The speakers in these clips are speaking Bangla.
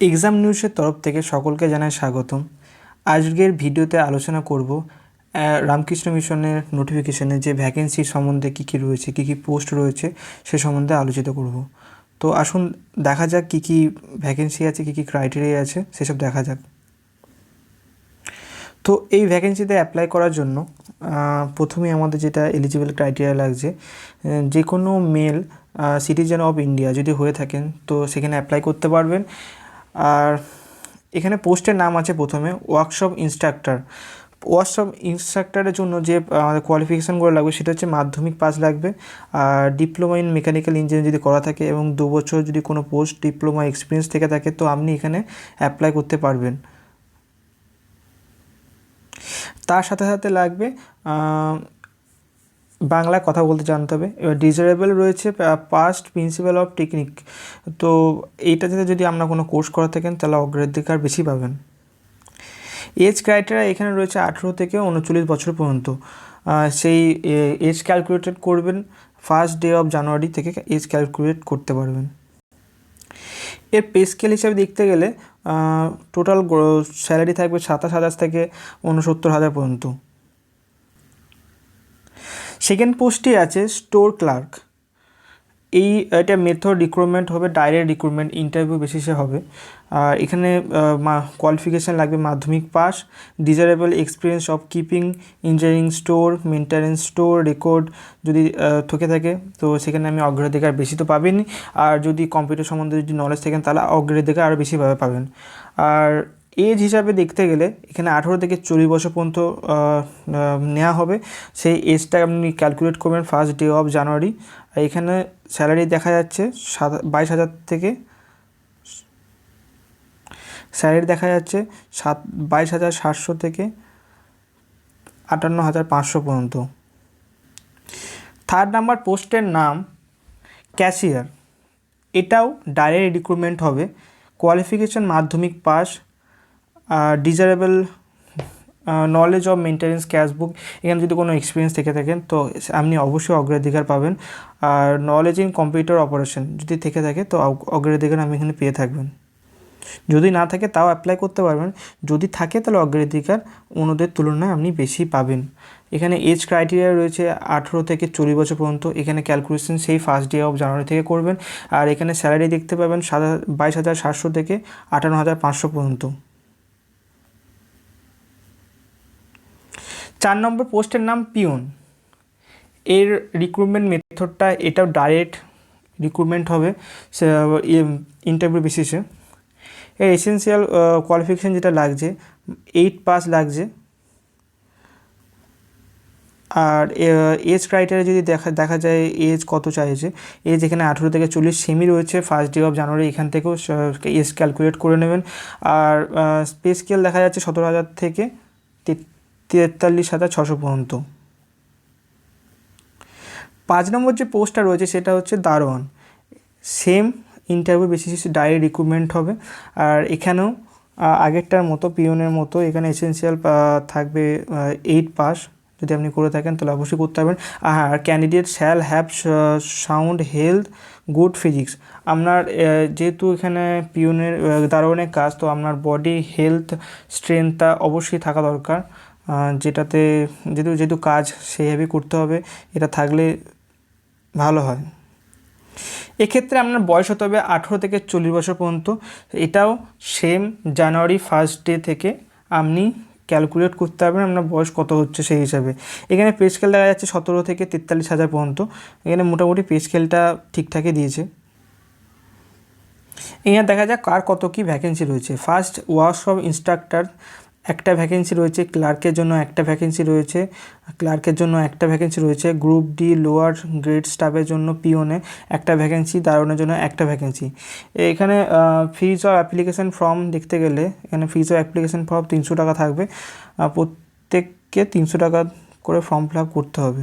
এক্সাম নিউজের তরফ থেকে সকলকে জানাই স্বাগতম। আজকের ভিডিওতে আলোচনা করব রামকৃষ্ণ মিশনের নোটিফিকেশনে যে ভ্যাকেন্সি সম্বন্ধে কী কী রয়েছে, কী কী পোস্ট রয়েছে সে সম্বন্ধে আলোচিত করব। তো আসুন দেখা যাক কী কী ভ্যাকেন্সি আছে, কী কী ক্রাইটেরিয়া আছে সেসব দেখা যাক। তো এই ভ্যাকেন্সিতে অ্যাপ্লাই করার জন্য প্রথমেই আমাদের যেটা এলিজিবল ক্রাইটেরিয়া লাগছে, যে কোনো মেল সিটিজেন অফ ইন্ডিয়া যদি হয়ে থাকেন তো সেখানে অ্যাপ্লাই করতে পারবেন। আর এখানে পোস্টের নাম আছে প্রথমে ওয়ার্কশপ ইনস্ট্রাক্টর। ওয়ার্কশপ ইনস্ট্রাক্টরের জন্য যে আমাদের কোয়ালিফিকেশানগুলো লাগবে সেটা হচ্ছে মাধ্যমিক পাস লাগবে, আর ডিপ্লোমা ইন মেকানিক্যাল ইঞ্জিনিয়ারিং যদি করা থাকে এবং 2 বছর যদি কোনো পোস্ট ডিপ্লোমা এক্সপিরিয়েন্স থেকে থাকে তো আপনি এখানে অ্যাপ্লাই করতে পারবেন। তার সাথে সাথে লাগবে বাংলায় কথা বলতে জানতে হবে। এবার ডিজারেবল রয়েছে পাস্ট প্রিন্সিপাল অফ টেকনিক, তো এইটাতে যদি আপনারা কোনো কোর্স করা থাকেন তাহলে অগ্রাধিকার বেশি পাবেন। এজ ক্রাইটেরিয়া এখানে রয়েছে 18 থেকে 39 বছর পর্যন্ত। সেই এজ ক্যালকুলেটেড করবেন 1st ডে অফ জানুয়ারি থেকে এজ ক্যালকুলেট করতে পারবেন। এর পে স্কেল হিসাবে দেখতে গেলে টোটাল স্যালারি থাকবে 27,000 থেকে 69,000 পর্যন্ত। সেকেন্ড পোস্টটি আছে স্টোর ক্লার্ক। এটা মেথড রিক্রুটমেন্ট হবে, ডাইরেক্ট রিক্রুটমেন্ট, ইন্টারভিউ বেসিসে হবে। আর এখানে কোয়ালিফিকেশান লাগবে মাধ্যমিক pass, desirable experience of keeping engineering store, maintenance store record যদি থেকে থাকে তো সেখানে আমি অগ্রাধিকার বেশি তো পাবেনই, আর যদি কম্পিউটার সম্বন্ধে যদি নলেজ থাকেন তাহলে অগ্রাধিকার আরও বেশিভাবে পাবেন। আর এজ হিসাবে দেখতে গেলে এখানে 18 থেকে 40 বছর পর্যন্ত নেওয়া হবে। সেই এজটা আপনি ক্যালকুলেট করবেন 1st ডে অফ জানুয়ারি। এখানে স্যালারি দেখা যাচ্ছে 22,000 থেকে, স্যালারি দেখা যাচ্ছে 22,700 থেকে 58,500 পর্যন্ত। থার্ড নাম্বার পোস্টের নাম ক্যাশিয়ার। এটাও ডাইরেক্ট রিক্রুটমেন্ট হবে, কোয়ালিফিকেশান মাধ্যমিক pass, desirable knowledge of maintenance cashbook, এখানে যদি কোনো এক্সপিরিয়েন্স থেকে থাকেন তো আপনি অবশ্যই অগ্রাধিকার পাবেন। আর নলেজ ইন কম্পিউটার অপারেশন যদি থেকে থাকে তো অগ্রাধিকার আপনি এখানে পেয়ে থাকবেন। যদি না থাকে তাও অ্যাপ্লাই করতে পারবেন, যদি থাকে তাহলে অগ্রাধিকার অন্যদের তুলনায় আপনি বেশি পাবেন। এখানে এজ ক্রাইটেরিয়া রয়েছে 18 থেকে 40 বছর পর্যন্ত। এখানে ক্যালকুলেশন সেই 1st ডে অফ জানুয়ারি থেকে করবেন। আর এখানে স্যালারি দেখতে পাবেন 22,700 থেকে 58,500 পর্যন্ত। 4 নম্বর পোস্টের নাম পিওন। এর রিক্রুটমেন্ট মেথডটা এটাও ডাইরেক্ট রিক্রুটমেন্ট হবে ইন্টারভিউ বেসিসে। এর এসেন্সিয়াল কোয়ালিফিকেশান যেটা লাগছে 8 পাস লাগছে। আর এজ ক্রাইটেরিয়া যদি দেখা যায় এজ কত চাইছে, এজ এখানে 18 থেকে 40 সেমি রয়েছে 1st ডে অফ জানুয়ারি, এখান থেকেও এজ ক্যালকুলেট করে নেবেন। আর পে স্কেল দেখা যাচ্ছে 17,000 থেকে 43,600 পর্যন্ত। 5 নম্বর যে পোস্টটা রয়েছে সেটা হচ্ছে দারোয়ান। সেম ইন্টারভিউ বেসিসে ডাইরেক্ট রিক্রুটমেন্ট হবে। আর এখানেও আগেরটার মতো পিওনের মতো এখানে এসেন্সিয়াল থাকবে 8 পাস, যদি আপনি করে থাকেন তাহলে অবশ্যই করতে পারবেন। আর candidate shall have sound health good physics. আপনার যেহেতু এখানে পিওনের দারোয়ানের কাজ, তো আপনার বডি হেলথ স্ট্রেংথটা অবশ্যই থাকা দরকার, যেটাতে যেহেতু কাজ সেইভাবেই করতে হবে, এটা থাকলে ভালো হয়। এক্ষেত্রে আপনার বয়স হতে হবে 18 থেকে 40 বছর পর্যন্ত। এটাও সেম জানুয়ারি 1st ডে থেকে আপনি ক্যালকুলেট করতে পারবেন আপনার বয়স কত হচ্ছে সেই হিসাবে। এখানে পে স্কেল দেখা যাচ্ছে 17 থেকে 43,000 পর্যন্ত। এখানে মোটামুটি পে স্কেলটা ঠিকঠাকই দিয়েছে। এখানে দেখা যাক কার কত কী ভ্যাকেন্সি রয়েছে। ফার্স্ট ওয়ার্কশপ ইনস্ট্রাক্টর একটা ভ্যাকেন্সি রয়েছে, ক্লার্কের জন্য একটা ভ্যাকেন্সি রয়েছে, গ্রুপ ডি লোয়ার গ্রেড স্টাফের জন্য পিওনে একটা ভ্যাকেন্সি, দারোয়ানের জন্য একটা ভ্যাকেন্সি। এখানে ফিজ অফ অ্যাপ্লিকেশান ফর্ম দেখতে গেলে এখানে ফিজ অফ অ্যাপ্লিকেশান ফর্ম 300 টাকা থাকবে। প্রত্যেককে 300 টাকা করে ফর্ম ফিল আপ করতে হবে।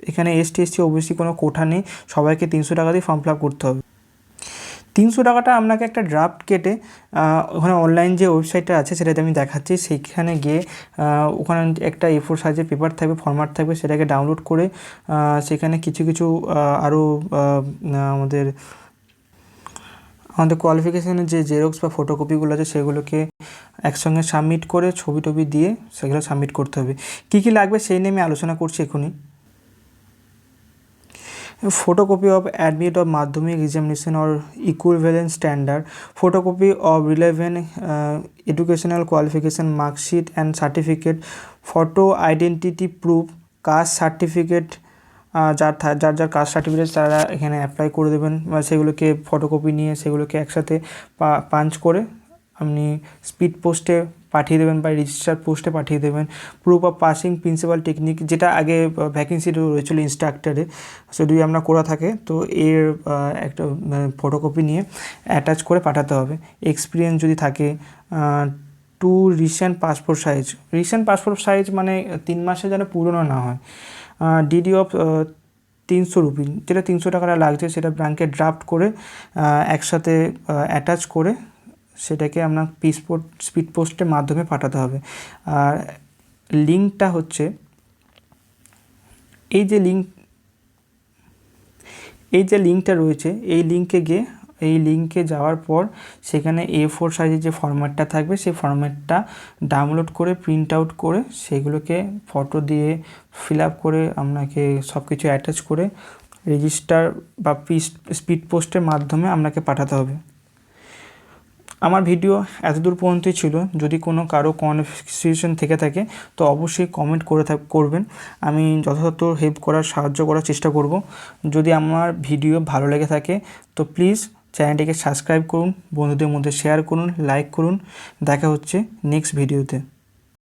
এখানে এসটি ওবিসি কোনো কোঠা নেই, সবাইকে 300 টাকা দিয়ে ফর্ম ফিল আপ করতে হবে। 300 টাকাটা আপনাকে একটা ড্রাফট কেটে ওখানে অনলাইন যে ওয়েবসাইটটা আছে সেটাতে আমি দেখাচ্ছি, সেইখানে গিয়ে ওখানে একটা A4 সাইজের পেপার থাকবে, ফরম্যাট থাকবে, সেটাকে ডাউনলোড করে সেখানে কিছু আরও আমাদের আমাদের কোয়ালিফিকেশানের যে জেরক্স বা ফটোকপিগুলো আছে সেগুলোকে একসঙ্গে সাবমিট করে ছবি টবি দিয়ে সেগুলো সাবমিট করতে হবে। কী কী লাগবে সেই নিয়ে আমি আলোচনা করছি এখনই। photocopy of admit of madhyamik examination or equivalent standard, photocopy of relevant educational qualification mark sheet and certificate, photo identity proof, caste certificate, যার কাস্ট সার্টিফিকেট তারা এখানে অ্যাপ্লাই করে দেবেন বা সেগুলোকে ফটোকপি নিয়ে সেগুলোকে একসাথে পাঞ্চ করে আপনি স্পিড পোস্টে পাঠিয়ে দেবেন বা রেজিস্টার পোস্টে পাঠিয়ে দেবেন। Proof of passing principal technique, যেটা আগে ভ্যাকেন্সি রয়েছিল ইনস্ট্রাক্টরে, যদি আমরা করা থাকে তো এর একটা ফটোকপি নিয়ে অ্যাটাচ করে পাঠাতে হবে। এক্সপিরিয়েন্স যদি থাকে, টু রিসেন্ট পাসপোর্ট সাইজ মানে 3 মাসে যেন পুরনো না হয়। ডিডি অফ 300 রুপি, যেটা 300 টাকাটা লাগছে সেটা ব্যাঙ্কে ড্রাফট করে একসাথে অ্যাটাচ করে সেটাকে আপনার স্পিড পোস্টের মাধ্যমে পাঠাতে হবে। আর লিঙ্কটা হচ্ছে এই যে লিঙ্কটা রয়েছে এই লিঙ্কে যাওয়ার পর সেখানে A4 সাইজের যে ফরম্যাটটা থাকবে সেই ফরম্যাটটা ডাউনলোড করে প্রিন্ট আউট করে সেগুলোকে ফটো দিয়ে ফিল আপ করে আপনাকে সব কিছু অ্যাটাচ করে রেজিস্টার বা স্পিড পোস্টের মাধ্যমে আপনাকে পাঠাতে হবে। আমার ভিডিও এতদূর পর্যন্তই ছিল। যদি কোনো কারো কনফিউশন থেকে থাকে তো অবশ্যই কমেন্ট করবেন, আমি যথাযথ সাহায্য করার চেষ্টা করব। যদি আমার ভিডিও ভালো লেগে থাকে তো প্লিজ চ্যানেলটিকে সাবস্ক্রাইব করুন, বন্ধুদের মধ্যে শেয়ার করুন, লাইক করুন। দেখা হচ্ছে নেক্সট ভিডিওতে।